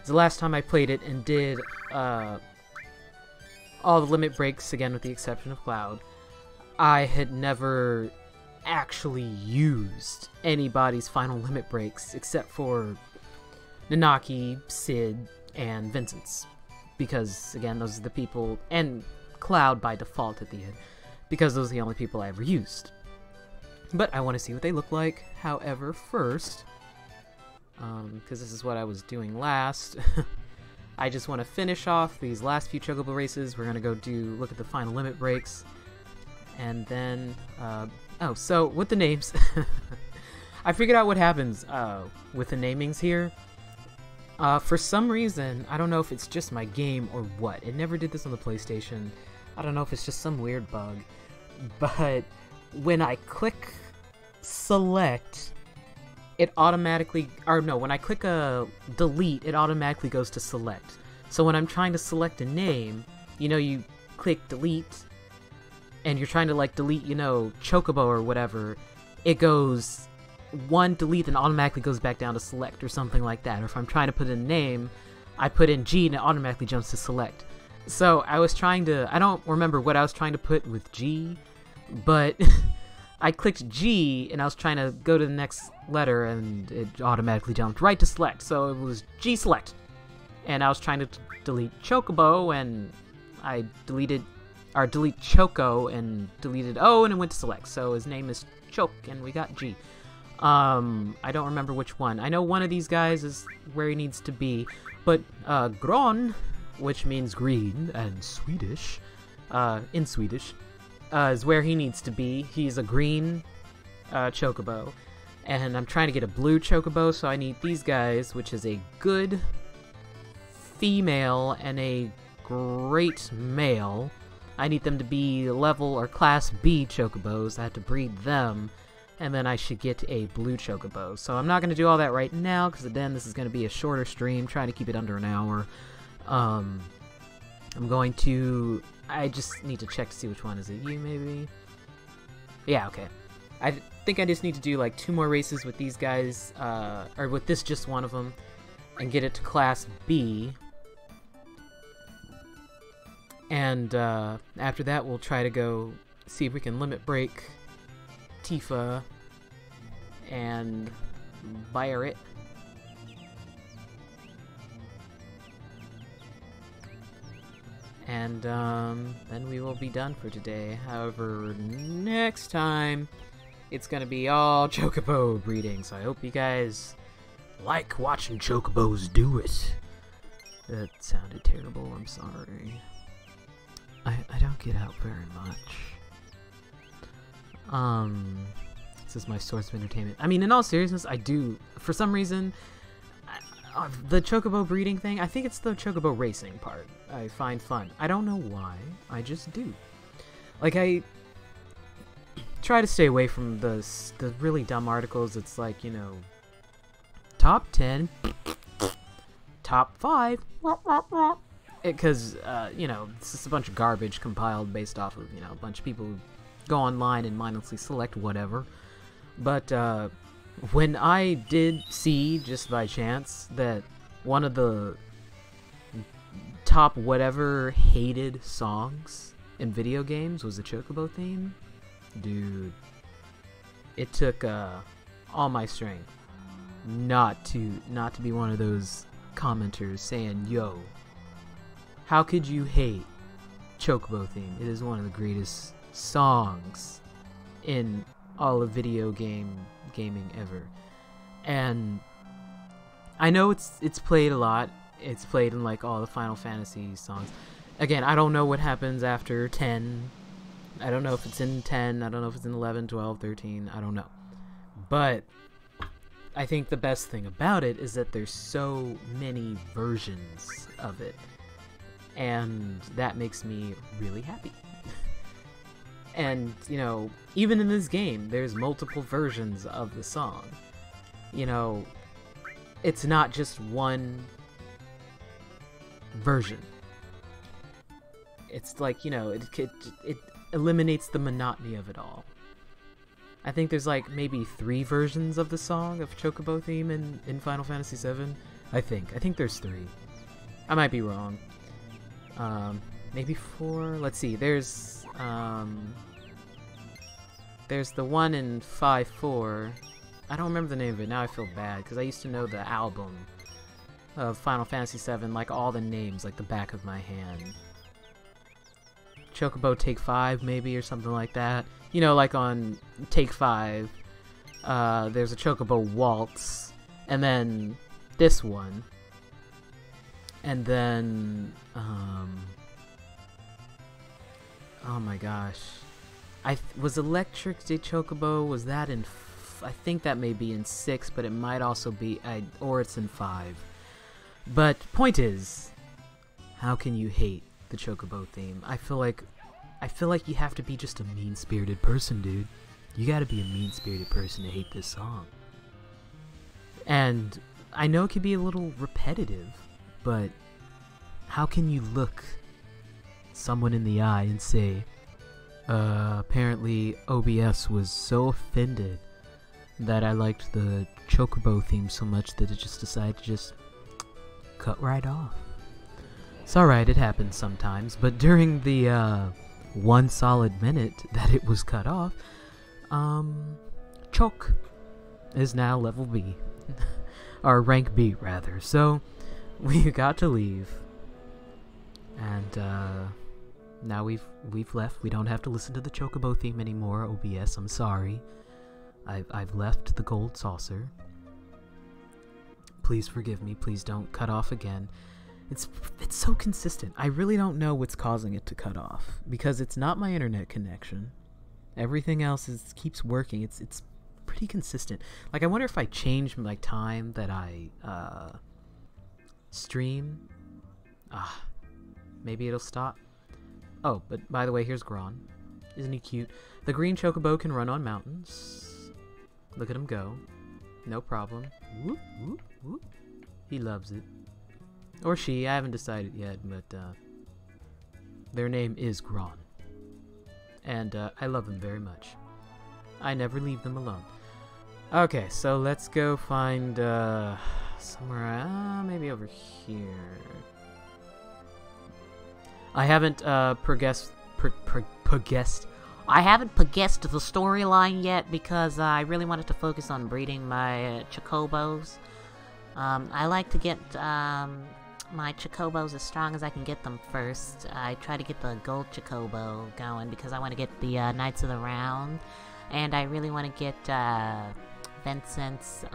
The last time I played it and did all the limit breaks, again with the exception of Cloud, I had never actually used anybody's final limit breaks except for Nanaki, Sid, and Vincent's, because again, those are the people, and Cloud by default at the end, because those are the only people I ever used. But I want to see what they look like. However, first, because this is what I was doing last, I just want to finish off these last few Chocobo races. We're gonna go look at the final limit breaks, and then oh, so with the names, I figured out what happens with the namings here. For some reason, I don't know if it's just my game or what, it never did this on the PlayStation. I don't know if it's just some weird bug, but when I click select, it automatically, or no, when I click delete, it automatically goes to select. So when I'm trying to select a name, you know, you click delete, and you're trying to like delete, you know, Chocobo or whatever, it goes one delete and automatically goes back down to select or something like that. Or if I'm trying to put in a name, I put in G and it automatically jumps to select. So I was trying to, I don't remember what I was trying to put with G, but I clicked G and I was trying to go to the next letter and it automatically jumped right to select. So it was G select. And I was trying to delete Chocobo and I delete Choco and deleted O and it went to select. So his name is Choke and we got G. I don't remember which one. I know one of these guys is where he needs to be, but Gron, which means green and Swedish, in Swedish, is where he needs to be. He's a green Chocobo, and I'm trying to get a blue Chocobo, so I need these guys, which is a good female and a great male. I need them to be level or class B Chocobos. I have to breed them, and then I should get a blue Chocobo. So I'm not going to do all that right now, because then this is going to be a shorter stream, trying to keep it under an hour. I'm going to, I just need to check to see which one. Is it you, maybe? Yeah, okay. I think I just need to do like 2 more races with these guys, or with this, just one of them, and get it to class B. And after that, we'll try to go see if we can limit break Tifa and Barrett. And then we will be done for today. However, next time it's gonna be all chocobo breeding. So I hope you guys like watching chocobos do it. That sounded terrible. I'm sorry. I don't get out very much. This is my source of entertainment. I mean, in all seriousness, I do. For some reason, the chocobo breeding thing, I think it's the chocobo racing part I find fun. I don't know why. I just do. Like, I try to stay away from the really dumb articles. It's like, you know, top 10, top 5, because, you know, it's just a bunch of garbage compiled based off of, you know, a bunch of people who go online and mindlessly select whatever. But, when I did see, just by chance, that one of the top whatever hated songs in video games was the chocobo theme, dude, it took, all my strength not to be one of those commenters saying, yo, how could you hate chocobo theme? It is one of the greatest songs in all of video gaming ever. And I know it's played a lot. It's played in like all the Final Fantasy songs. Again, I don't know what happens after 10. I don't know if it's in 10. I don't know if it's in 11, 12, 13. I don't know. But I think the best thing about it is that there's so many versions of it. And that makes me really happy. And, you know, even in this game, there's multiple versions of the song. You know, it's not just one version. It's like, you know, it eliminates the monotony of it all. I think there's like maybe 3 versions of the song of Chocobo theme in Final Fantasy VII. I think there's 3. I might be wrong. Maybe 4. Let's see. There's the one in 5.4. I don't remember the name of it. Now I feel bad because I used to know the album of Final Fantasy VII, like all the names, like the back of my hand. Chocobo Take 5, maybe, or something like that. You know, like on Take 5, there's a Chocobo Waltz, and then this one, and then, oh my gosh, was Electric de Chocobo, was that in, I think that may be in 6, but it might also be, or it's in 5. But, point is, how can you hate the Chocobo theme? I feel like you have to be just a mean-spirited person, dude. You gotta be a mean-spirited person to hate this song. And I know it can be a little repetitive, but how can you look someone in the eye and say, apparently OBS was so offended that I liked the Chocobo theme so much that it just decided to just cut right off. It's alright, it happens sometimes, but during the 1 solid minute that it was cut off, Choke is now level B. Or rank B, rather. So, we got to leave. And, now we've left. We don't have to listen to the Chocobo theme anymore, OBS, I'm sorry. I've left the gold saucer. Please forgive me, please don't cut off again. It's so consistent. I really don't know what's causing it to cut off, because it's not my internet connection. Everything else keeps working. It's pretty consistent. Like, I wonder if I change my time that I stream. Maybe it'll stop. Oh, but by the way, here's Gron. Isn't he cute? The green Chocobo can run on mountains. Look at him go. No problem. Whoop, whoop, whoop. He loves it. Or she, I haven't decided yet, but their name is Gron. And I love them very much. I never leave them alone. Okay, so let's go find somewhere, maybe over here. I haven't progressed I haven't progressed the storyline yet because I really wanted to focus on breeding my Chocobos. I like to get my chocobos as strong as I can get them first. I try to get the gold chocobo going because I want to get the Knights of the Round, and I really want to get Vincent's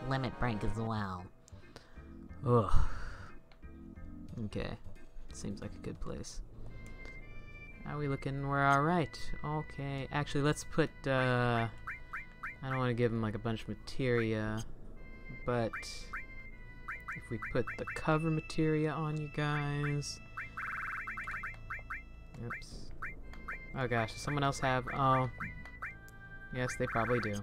limit break as well. Ugh. Okay. Seems like a good place. How are we looking? We're alright. Okay. Actually, let's put, I don't want to give him like a bunch of materia, but if we put the cover materia on you guys. Oops. Oh gosh, does someone else have? Oh. Yes, they probably do.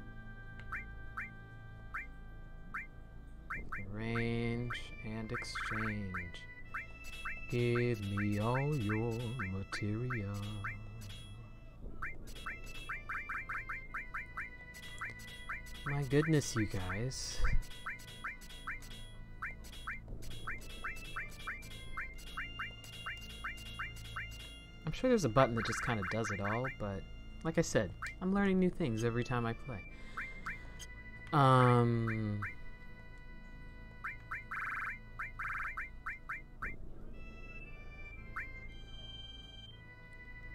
Arrange and exchange. Give me all your materia. My goodness, you guys. I'm sure there's a button that just kind of does it all, but like I said, I'm learning new things every time I play.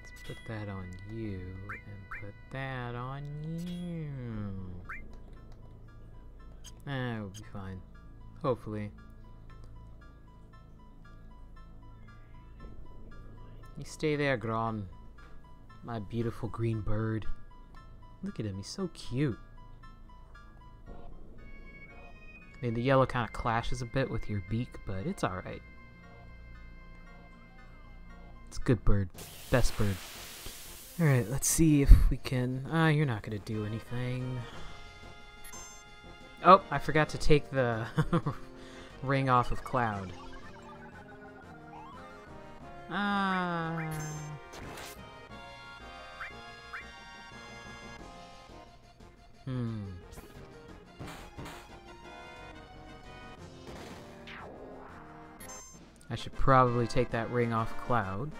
Let's put that on you and put that on you. We'll be fine. Hopefully. You stay there, Gron. My beautiful green bird. Look at him, he's so cute. I mean, the yellow kind of clashes a bit with your beak, but it's alright. It's a good bird. Best bird. Alright, let's see if we can... you're not gonna do anything. Oh, I forgot to take the ring off of Cloud. I should probably take that ring off Cloud.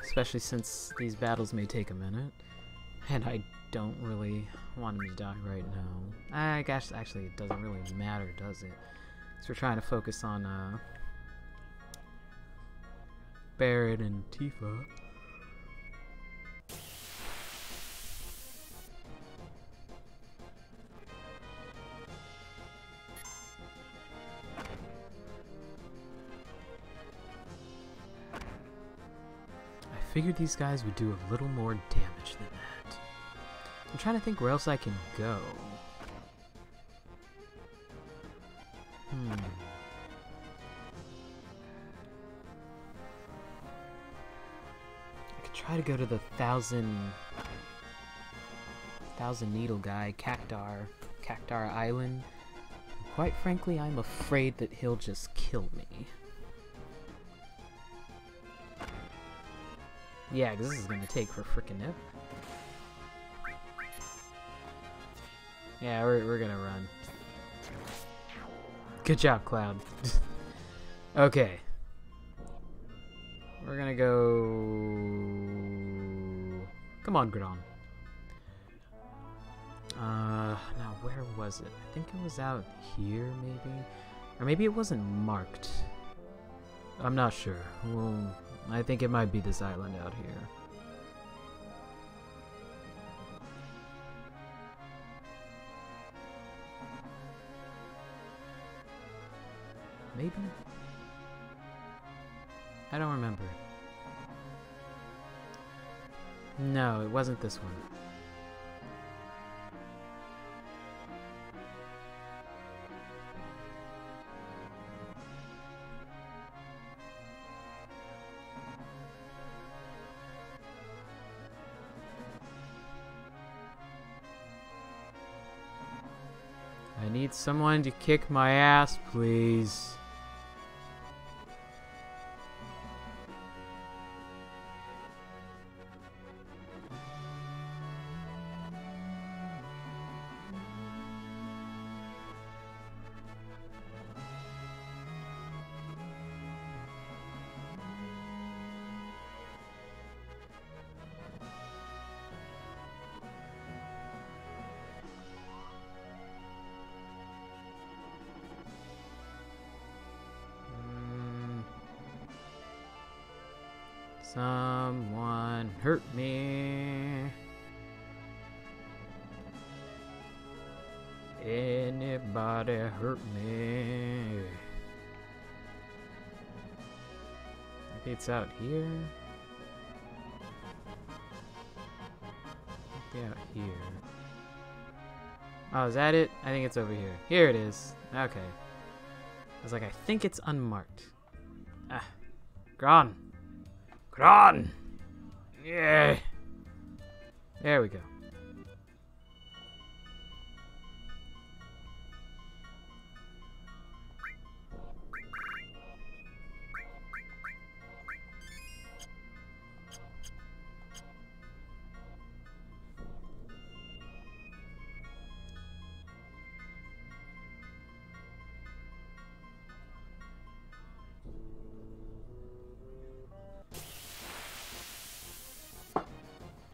Especially since these battles may take a minute. And I don't really want him to die right now. I guess actually it doesn't really matter, does it? So we're trying to focus on Barret and Tifa. I figured these guys would do a little more damage than that. I'm trying to think where else I can go. I could try to go to the thousand needle guy, Cactar Island. Quite frankly, I'm afraid that he'll just kill me. Yeah, 'cause this is gonna take for frickin' it. Yeah, we're gonna run. Good job, Cloud. Okay. We're gonna go... Come on, Gron. Now where was it? I think it was out here, maybe? Or maybe it wasn't marked. I'm not sure. Well, I think it might be this island out here. Maybe? I don't remember. No, it wasn't this one. I need someone to kick my ass, please. Someone hurt me. Anybody hurt me? Maybe it's out here. Maybe out here. Oh, is that it? I think it's over here. Here it is. Okay. I was like, I think it's unmarked. Ah. Gone. Gone! Yeah! There we go.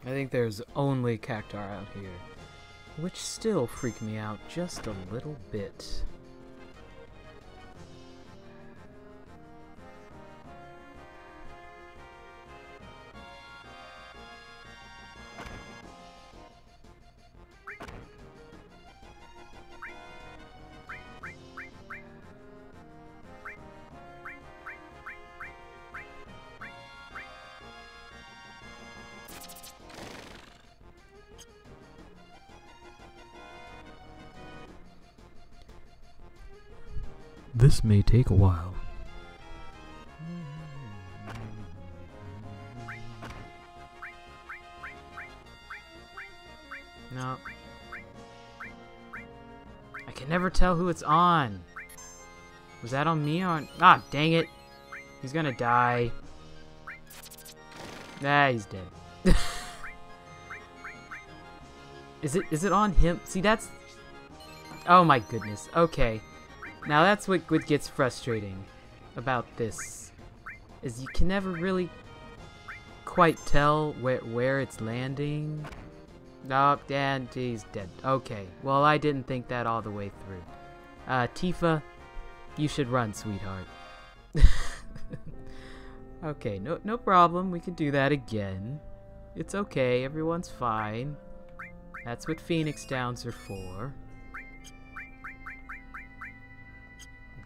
I think there's only Cactar out here, which still freak me out just a little bit. This may take a while. No. I can never tell who it's on. Was that on me or on... Ah, dang it. He's gonna die. Ah, he's dead. Is it on him? See, that's... Oh my goodness. Okay. Now that's what gets frustrating about this, is you can never really quite tell where it's landing. Oh, and he's dead. Okay, well I didn't think that all the way through. Tifa, you should run, sweetheart. Okay, no problem. We can do that again. It's okay. Everyone's fine. That's what Phoenix Downs are for.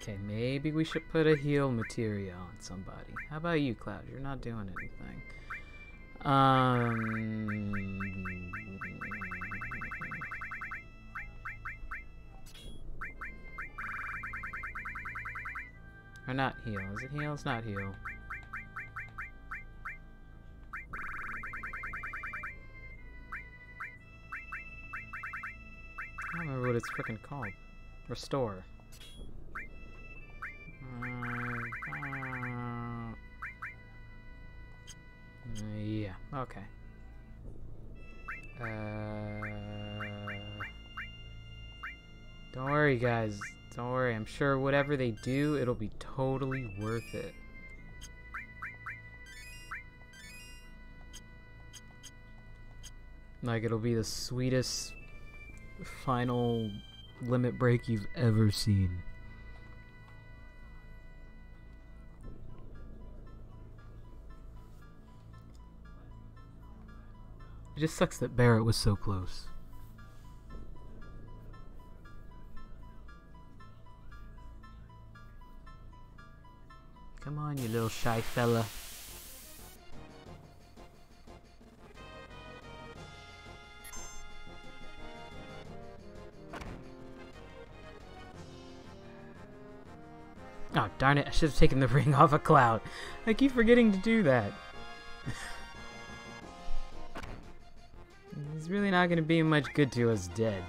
Okay, maybe we should put a heal materia on somebody. How about you, Cloud? You're not doing anything. Or not heal. Is it heal? It's not heal. I don't remember what it's freaking called. Restore. Yeah, okay. Don't worry, guys. Don't worry. I'm sure whatever they do, it'll be totally worth it. Like, it'll be the sweetest final limit break you've ever seen. It just sucks that Barrett was so close. Come on, you little shy fella. Oh, darn it. I should have taken the ring off of Cloud. I keep forgetting to do that. He's really not going to be much good to us dead.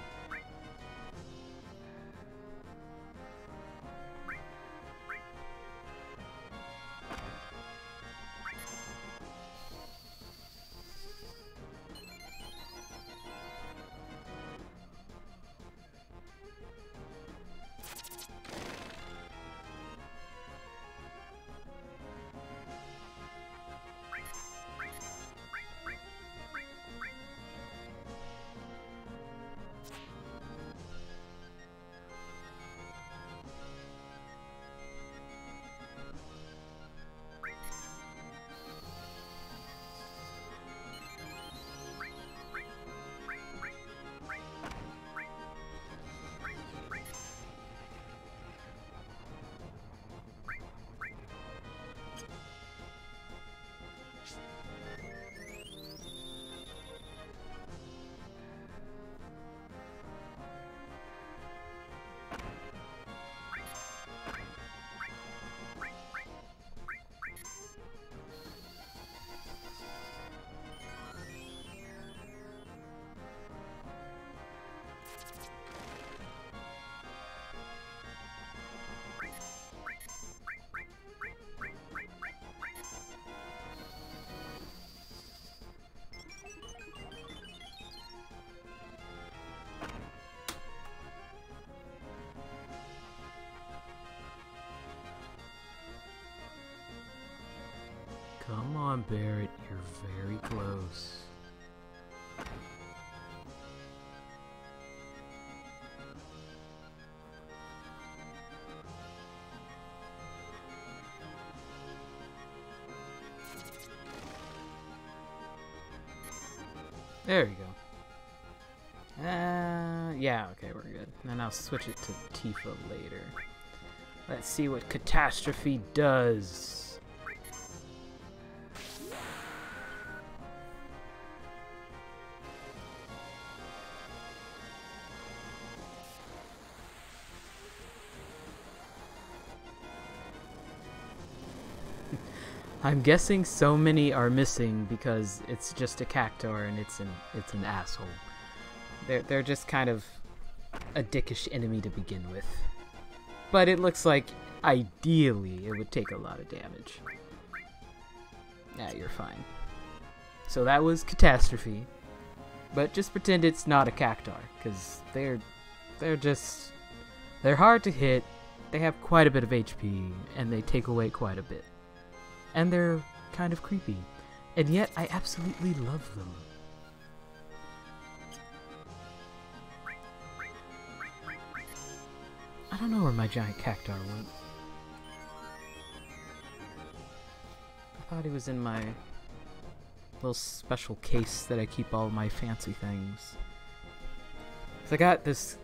Barrett, you're very close. There you go. Yeah, okay, we're good. Then I'll switch it to Tifa later. Let's see what Catastrophe does. I'm guessing so many are missing because it's just a Cactuar and it's an asshole. They're just kind of a dickish enemy to begin with. But it looks like ideally it would take a lot of damage. Yeah, you're fine. So that was Catastrophe. But just pretend it's not a Cactuar, because they're hard to hit, they have quite a bit of HP, and they take away quite a bit. And they're kind of creepy. And yet, I absolutely love them. I don't know where my giant Cactuar went. I thought he was in my little special case that I keep all my fancy things. So I got this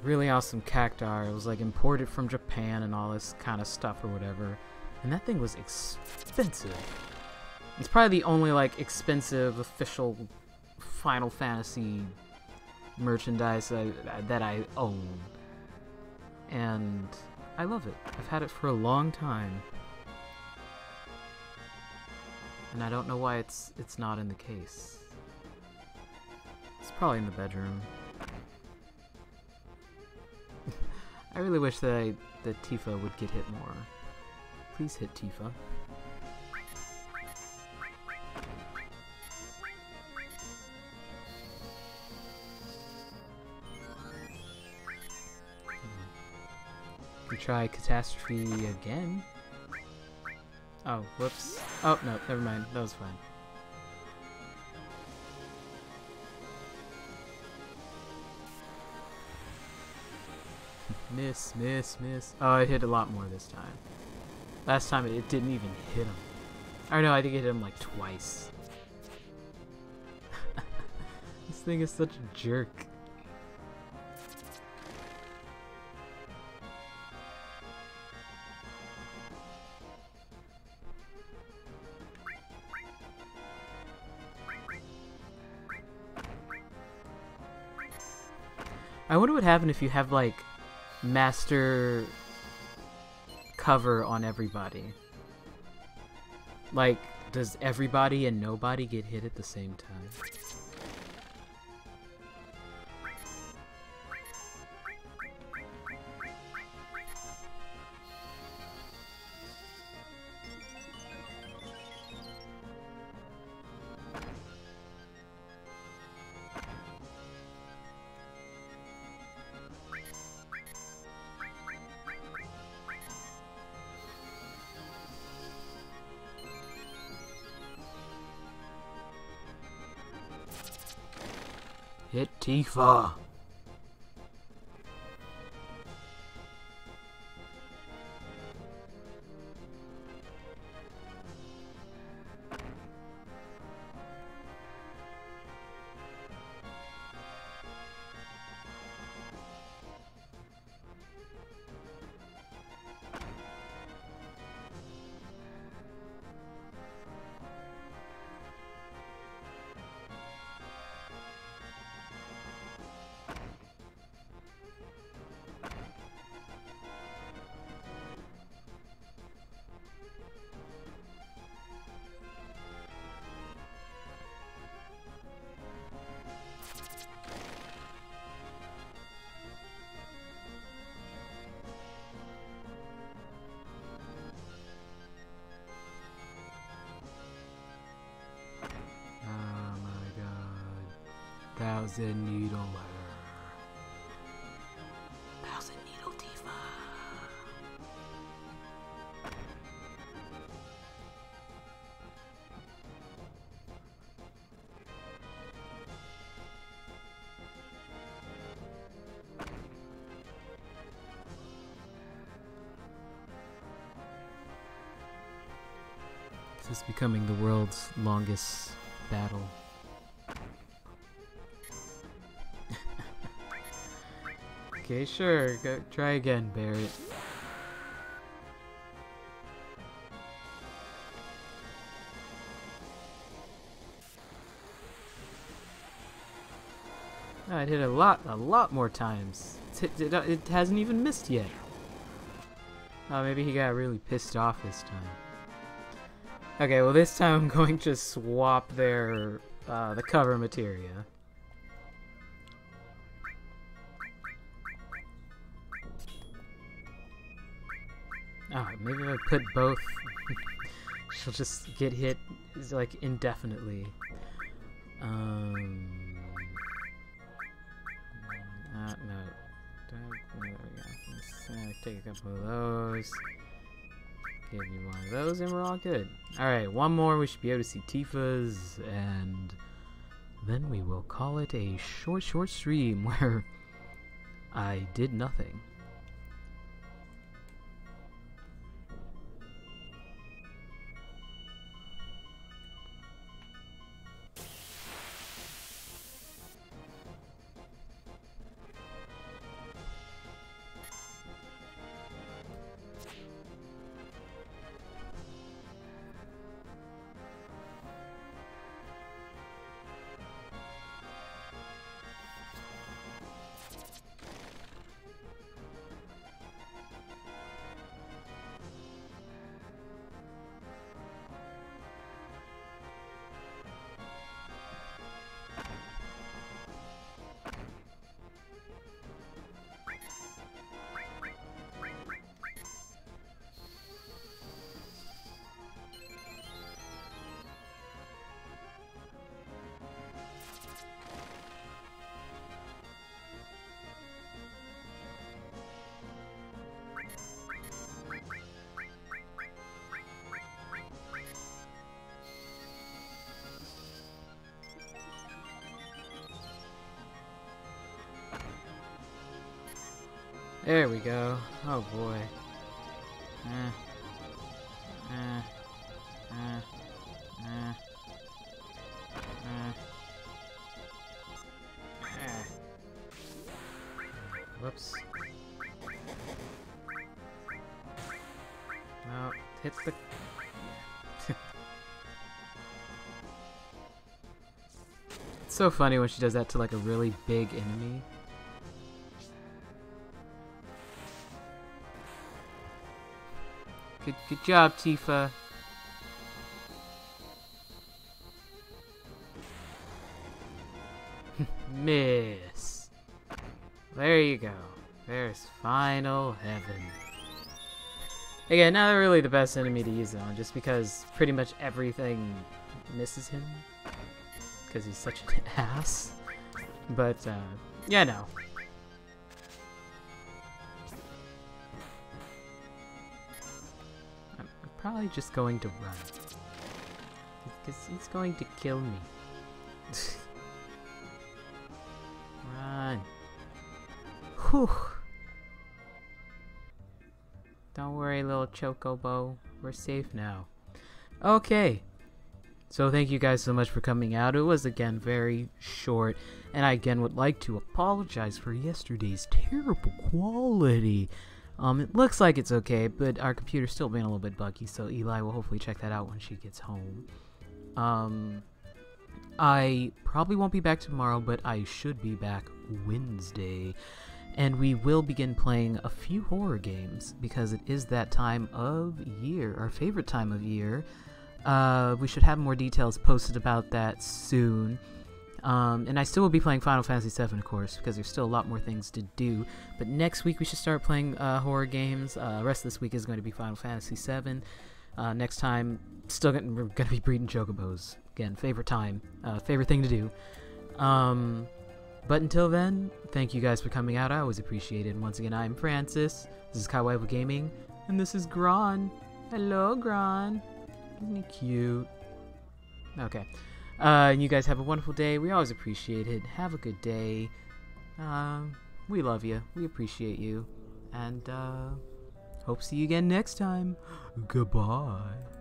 really awesome Cactuar. It was like imported from Japan and all this kind of stuff or whatever. And that thing was expensive. It's probably the only like expensive official Final Fantasy merchandise that I own. And I love it. I've had it for a long time. And I don't know why it's not in the case. It's probably in the bedroom. I really wish that Tifa would get hit more. Please hit Tifa. We try Catastrophe again. Oh, whoops. Oh, no, never mind. That was fine. Miss, miss, miss. Oh, it hit a lot more this time. Last time it didn't even hit him. Or no, I think it hit him like twice. This thing is such a jerk. I wonder what happened if you have like master cover on everybody. Like, does everybody and nobody get hit at the same time? Hit Tifa. Thousand Needle her. Thousand Needle Tifa. This is becoming the world's longest battle. Okay, sure. Go try again, Barrett. Oh, it hit a lot more times. It hasn't even missed yet. Oh, maybe he got really pissed off this time. Okay, well this time I'm going to swap their the cover materia. Oh, maybe if I put both, she'll just get hit like indefinitely. No. There we go. Let's take a couple of those. Give you one of those, and we're all good. Alright, one more. We should be able to see Tifa's, and then we will call it a short stream where I did nothing. There we go. Oh boy. Whoops. No, hit the... It's so funny when she does that to like a really big enemy. Good job, Tifa. Miss. There you go. There's final heaven. Again, not really the best enemy to use it on, just because pretty much everything misses him. Because he's such an ass. But, yeah, no. I'm probably just going to run. Because he's going to kill me. Run. Whew. Don't worry, little Chocobo. We're safe now. Okay. So thank you guys so much for coming out. It was, again, very short. And I, again, would like to apologize for yesterday's terrible quality. It looks like it's okay, but our computer's still being a little bit buggy, so Eli will hopefully check that out when she gets home. I probably won't be back tomorrow, but I should be back Wednesday. And we will begin playing a few horror games, because it is that time of year, our favorite time of year. We should have more details posted about that soon. And I still will be playing Final Fantasy VII, of course, because there's still a lot more things to do. But next week we should start playing horror games. The rest of this week is going to be Final Fantasy VII. Next time, we're going to be breeding chocobos. Again, favorite time, favorite thing to do. But until then, thank you guys for coming out. I always appreciate it. And once again, I'm Francis. This is Kawaii Gaming, and this is Gron. Hello, Gron. Isn't he cute? Okay. And you guys have a wonderful day. We always appreciate it. Have a good day. We love you. We appreciate you. And hope to see you again next time. Goodbye.